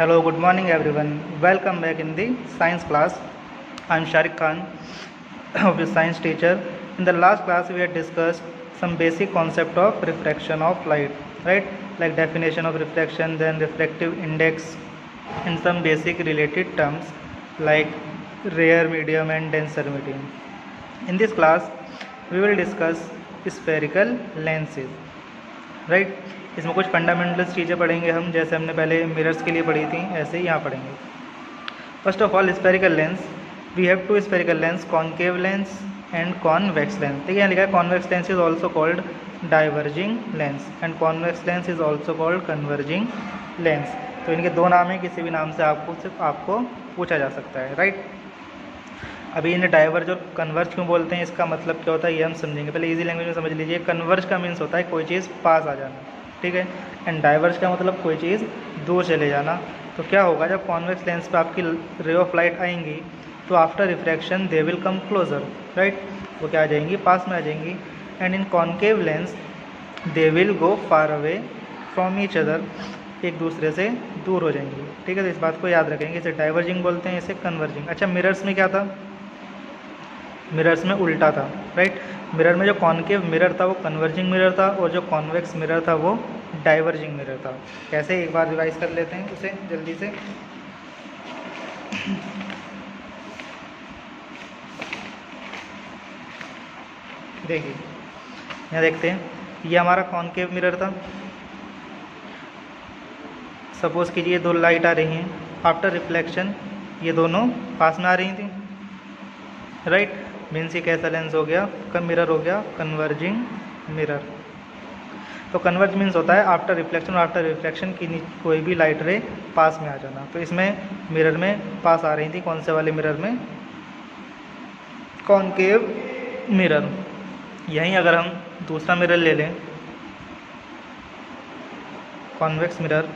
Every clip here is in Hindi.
Hello, good morning everyone. Welcome back in the science class. I am Sharik Khan, of the science teacher. In the last class, we had discussed some basic concept of refraction of light, right? Like definition of refraction, then refractive index, and some basic related terms like rare medium and denser medium. In this class, we will discuss spherical lenses, right इसमें कुछ फंडामेंटल्स चीज़ें पढ़ेंगे हम, जैसे हमने पहले मिरर्स के लिए पढ़ी थी, ऐसे ही यहाँ पढ़ेंगे. First of all spherical lens, we have two spherical lens, concave lens and convex lens. ठीक है, यहाँ लिखा है convex lens is also called diverging lens and convex lens is also called converging lens. तो इनके दो नाम हैं, किसी भी नाम से आपको पूछा जा सकता है, राइट. अभी इन्हें डाइवर्ज और कन्वर्ज क्यों बोलते हैं, इसका मतलब क्या होता है ये हम समझेंगे. पहले इजी लैंग्वेज में समझ लीजिए. कन्वर्ज का मीन्स होता है कोई चीज़ पास आ जाना, ठीक है, एंड डाइवर्ज का मतलब कोई चीज़ दूर चले जाना. तो क्या होगा, जब कॉन्वेक्स लेंस पे आपकी रे ऑफ लाइट आएंगी तो after refraction they will come closer, right. वो क्या आ जाएंगी, पास में आ जाएंगी. And in concave lens they will go far away from each other, एक दूसरे से दूर हो जाएंगी. ठीक है, तो इस बात को याद रखेंगे. इसे डाइवर्जिंग बोलते हैं, इसे कन्वर्जिंग. अच्छा, मिरर्स में क्या था, मिरर्स में उल्टा था, राइट. मिरर में जो कॉन्केव मिरर था वो कन्वर्जिंग मिरर था और जो कॉन्वेक्स मिरर था वो डाइवर्जिंग मिरर था. कैसे, एक बार रिवाइज कर लेते हैं उसे जल्दी से. देखिए यहाँ देखते हैं, ये हमारा कॉन्केव मिरर था. सपोज कीजिए दो लाइट आ रही हैं, आफ्टर रिफ्लेक्शन ये दोनों पास में आ रही थी, राइट. मीन्स ये कैसा लेंस हो गया, मिरर हो गया कन्वर्जिंग मिरर. तो कन्वर्ज मीन्स होता है आफ्टर रिफ्लेक्शन और आफ्टर रिफ्लेक्शन की कोई भी लाइट रे पास में आ जाना. तो इसमें मिरर में पास आ रही थी, कौन से वाले मिरर में, कॉन्केव मिरर. यहीं अगर हम दूसरा मिरर ले लें, कॉन्वेक्स मिरर,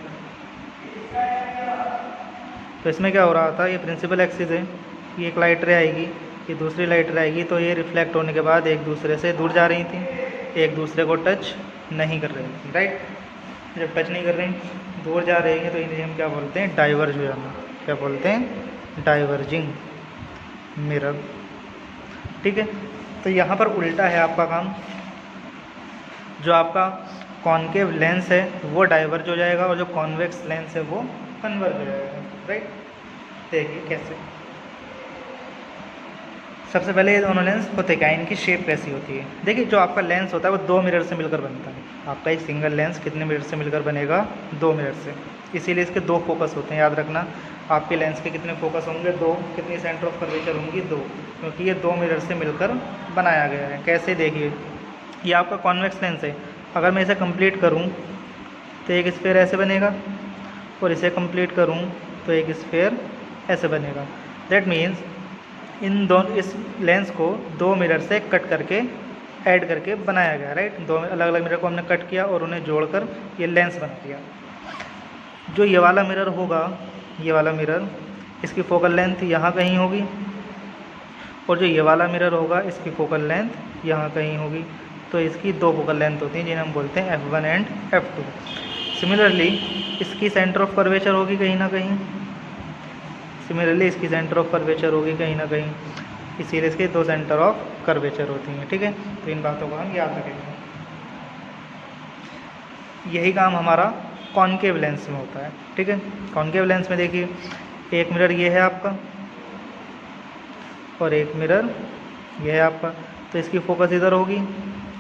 तो इसमें क्या हो रहा था, ये प्रिंसिपल एक्सिस है, ये एक लाइट रे आएगी, ये दूसरी लाइट रे आएगी, तो ये रिफ्लेक्ट होने के बाद एक दूसरे से दूर जा रही थी, एक दूसरे को टच नहीं कर रही थी, राइट. जब टच नहीं कर रही, दूर जा रही है, तो इन्हें हम क्या बोलते हैं, डाइवर्ज हो जाना. क्या बोलते हैं, डाइवर्जिंग मिरर. ठीक है, तो यहाँ पर उल्टा है आपका काम. जो आपका कॉन्केव लेंस है वो डाइवर्ज हो जाएगा और जो कॉन्वेक्स लेंस है वो कन्वर्ज हो जाएगा, राइट. देखिए कैसे. सबसे पहले ये दोनों लेंस होते क्या, इनकी शेप कैसी होती है. देखिए, जो आपका लेंस होता है वो दो मिरर से मिलकर बनता है. आपका एक सिंगल लेंस कितने मिरर से मिलकर बनेगा, दो मिरर से. इसीलिए इसके दो फोकस होते हैं, याद रखना. आपके लेंस के कितने फोकस होंगे, दो. कितनी सेंटर ऑफ कर्वेचर होंगी, दो, क्योंकि ये दो मिरर से मिलकर बनाया गया है. कैसे, देखिए, ये आपका कॉन्वेक्स लेंस है. अगर मैं इसे कंप्लीट करूँ तो एक स्फेयर ऐसे बनेगा, और इसे कंप्लीट करूँ तो एक स्फेयर ऐसे बनेगा. दैट मीन्स इन दोनों, इस लेंस को दो मिरर से कट करके ऐड करके बनाया गया, राइट. दो अलग अलग मिरर को हमने कट किया और उन्हें जोड़कर ये लेंस बना दिया. जो ये वाला मिरर होगा, ये वाला मिरर, इसकी फोकल लेंथ यहाँ कहीं होगी, और जो ये वाला मिरर होगा इसकी फोकल लेंथ यहाँ कहीं होगी. तो इसकी दो फोकल लेंथ होती हैं जिन्हें हम बोलते हैं F1 एंड F2. सिमिलरली इसकी सेंटर ऑफ कर्वेचर होगी कहीं ना कहीं, सिमिलरली इसकी सेंटर ऑफ कर्वेचर होगी कहीं ना कहीं. इसीलिए इसके दो सेंटर ऑफ कर्वेचर होती हैं, ठीक है. तो इन बातों को हम याद रखेंगे. यही काम हमारा कॉन्केव लेंस में होता है, ठीक है. कॉन्केव लेंस में देखिए, एक मिरर ये है आपका और एक मिरर ये है आपका. तो इसकी फोकस इधर होगी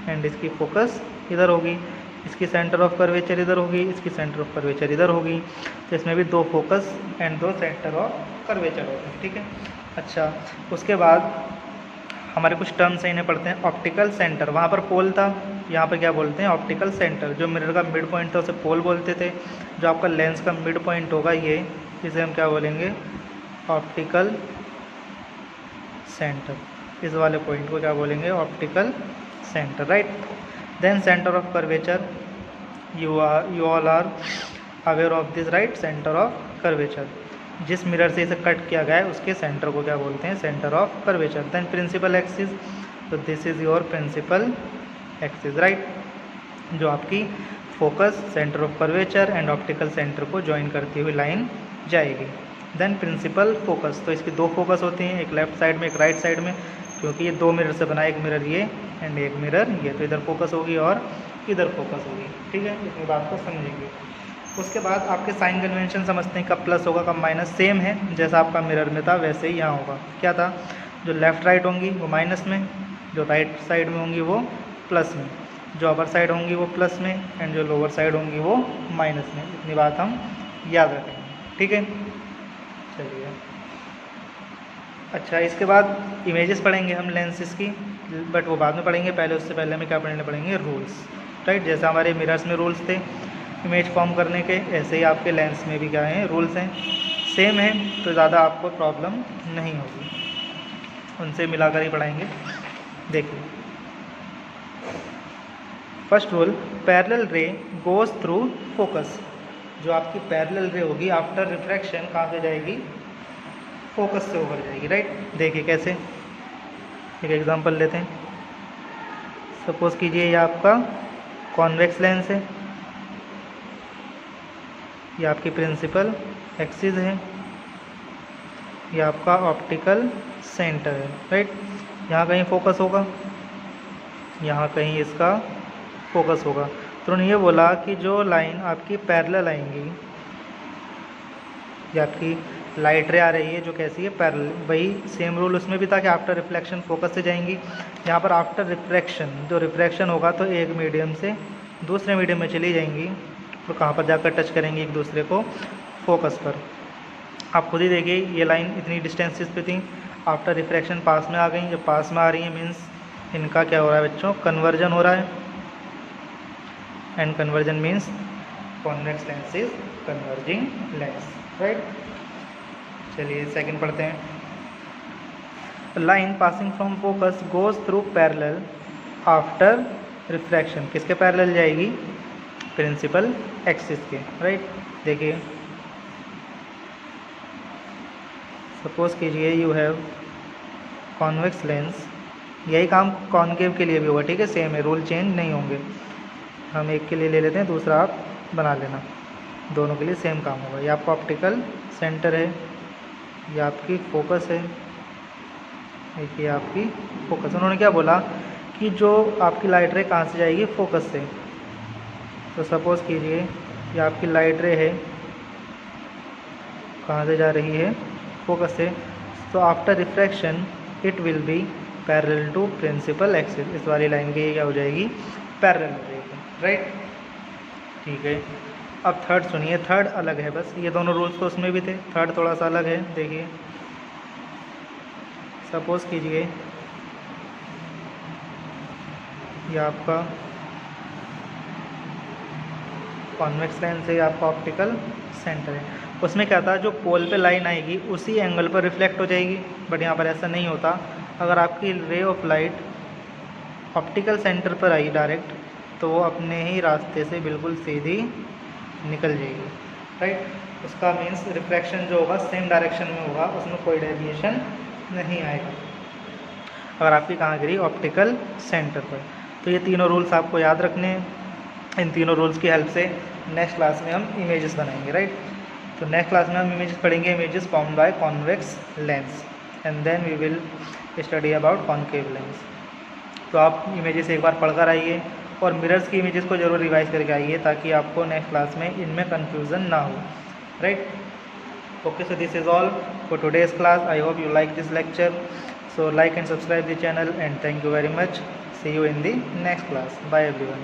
एंड इसकी फोकस इधर होगी. इसकी सेंटर ऑफ कर्वेचर इधर होगी, इसकी सेंटर ऑफ कर्वेचर इधर होगी. तो इसमें भी दो फोकस एंड दो सेंटर ऑफ कर्वेचर होते हैं, ठीक है. अच्छा, उसके बाद हमारे कुछ टर्म्स हैं, इन्हें पढ़ते हैं. ऑप्टिकल सेंटर, वहाँ पर पोल था, यहाँ पर क्या बोलते हैं, ऑप्टिकल सेंटर. जो मिरर का मिड पॉइंट था उसे पोल बोलते थे. जो आपका लेंस का मिड पॉइंट होगा ये, इसे हम क्या बोलेंगे, ऑप्टिकल सेंटर. इस वाले पॉइंट को क्या बोलेंगे, optical centre, right. Then centre of curvature, you all are aware of this, right. Centre of curvature, जिस मिरर से इसे कट किया गया है उसके सेंटर को क्या बोलते हैं, centre of curvature. Then principal axis, तो this is your principal axis, right. जो आपकी focus, centre of curvature and optical centre को ज्वाइन करती हुई लाइन जाएगी। देन प्रिंसिपल फोकस, तो इसकी दो फोकस होती हैं, एक लेफ्ट साइड में एक राइट साइड में, क्योंकि ये दो मिरर से बना है, एक मिरर ये एंड एक मिरर ये, तो इधर फोकस होगी और इधर फोकस होगी। ठीक है, इतनी बात को समझेंगे। उसके बाद आपके साइन कन्वेंशन समझते हैं, कब प्लस होगा कब माइनस, सेम है जैसा आपका मिरर में था वैसे ही यहाँ होगा। क्या था, जो लेफ़्ट राइट होंगी वो माइनस में, जो राइट साइड में होंगी वो प्लस में, जो अपर साइड होंगी वो प्लस में एंड जो लोअर साइड होंगी वो माइनस में। इतनी बात हम याद रखेंगे। ठीक है, चलिए। अच्छा, इसके बाद इमेजेस पढ़ेंगे हम लेंसेज की, बट वो बाद में पढ़ेंगे, पहले उससे पहले हमें क्या पढ़ने पड़ेंगे, रूल्स। राइट, जैसा हमारे मिरर्स में रूल्स थे इमेज फॉर्म करने के, ऐसे ही आपके लेंस में भी क्या हैं, रूल्स हैं, सेम है, तो ज़्यादा आपको प्रॉब्लम नहीं होगी, उनसे मिलाकर ही पढ़ाएंगे। देखिए, फर्स्ट रूल, पैरेलल रे गोज थ्रू फोकस। जो आपकी पैरेलल रे होगी आफ्टर रिफ्रैक्शन कहाँ से जाएगी, फोकस से होकर जाएगी। राइट, देखिए कैसे, एक एग्जांपल लेते हैं। सपोज कीजिए ये आपका कॉन्वेक्स लेंस है, ये आपकी प्रिंसिपल एक्सिस है, ये आपका ऑप्टिकल सेंटर है। राइट, यहाँ कहीं फोकस होगा, यहाँ कहीं इसका फोकस होगा। तो उन्होंने ये बोला कि जो लाइन आपकी पैरेलल आएंगी, ये आपकी लाइट रे आ रही है जो कैसी है, पैरेलल, वही सेम रूल उसमें भी था कि आफ्टर रिफ्लेक्शन फोकस से जाएंगी। यहाँ पर आफ्टर रिफ्रैक्शन, जो रिफ्रैक्शन होगा तो एक मीडियम से दूसरे मीडियम में चली जाएंगी, तो कहाँ पर जाकर टच करेंगी एक दूसरे को, फोकस पर। आप खुद ही देखिए, ये लाइन इतनी डिस्टेंसेस पे थी, आफ्टर रिफ्रैक्शन पास में आ गई। जब पास में आ रही है मीन्स इनका क्या हो रहा है बच्चों, कन्वर्जन हो रहा है, and conversion means convex lens is converging lens. Right, चलिए सेकंड पढ़ते हैं। Line passing from focus goes through parallel after refraction, किसके पैरेलल जाएगी, प्रिंसिपल एक्सिस के। राइट, देखिए सपोज कीजिए यू हैव कॉन्वेक्स लेंस, यही काम कॉनकेव के लिए भी होगा। ठीक है, सेम है, रूल चेंज नहीं होंगे। हम एक के लिए ले लेते हैं, दूसरा आप बना लेना, दोनों के लिए सेम काम होगा। ये आपका ऑप्टिकल सेंटर है, ये आपकी फोकस है, एक ये आपकी फोकस। उन्होंने क्या बोला कि जो आपकी लाइट रे कहाँ से जाएगी, फोकस से। तो सपोज कीजिए ये आपकी लाइट रे है, कहाँ से जा रही है, फोकस से। तो after refraction it will be parallel to principal axis, इस वाली लाइन की क्या हो जाएगी, पैरेलल रहेगी। राइट, ठीक है। अब थर्ड सुनिए, थर्ड अलग है, बस ये दोनों रूल्स तो उसमें भी थे, थर्ड थोड़ा सा अलग है। देखिए सपोज कीजिए ये आपका कॉन्वेक्स लेंस है, आपका ऑप्टिकल सेंटर है। उसमें क्या था, जो पोल पे लाइन आएगी उसी एंगल पर रिफ्लेक्ट हो जाएगी, बट यहाँ पर ऐसा नहीं होता। अगर आपकी ray of light optical centre पर आई डायरेक्ट, तो वो अपने ही रास्ते से बिल्कुल सीधी निकल जाएगी। राइट, उसका मीन्स रिफ्रैक्शन जो होगा सेम डायरेक्शन में होगा, उसमें कोई डेविएशन नहीं आएगा। अगर आपकी कहाँ गिरी, ऑप्टिकल सेंटर पर। तो ये तीनों रूल्स आपको याद रखने हैं। इन तीनों रूल्स की हेल्प से नेक्स्ट क्लास में हम इमेजेस बनाएंगे। राइट, तो नेक्स्ट क्लास में हम इमेजेस पढ़ेंगे, images formed by convex lens, and then we will study about concave lens. तो आप इमेजेस एक बार पढ़कर आइए और मिरर्स की इमेजेस को जरूर रिवाइज करके आइए, ताकि आपको नेक्स्ट क्लास में इनमें कन्फ्यूज़न ना हो। Right, okay, so this is all for today's class. I hope you like this lecture, so like and subscribe the channel, and thank you very much. See you in the next class. Bye everyone.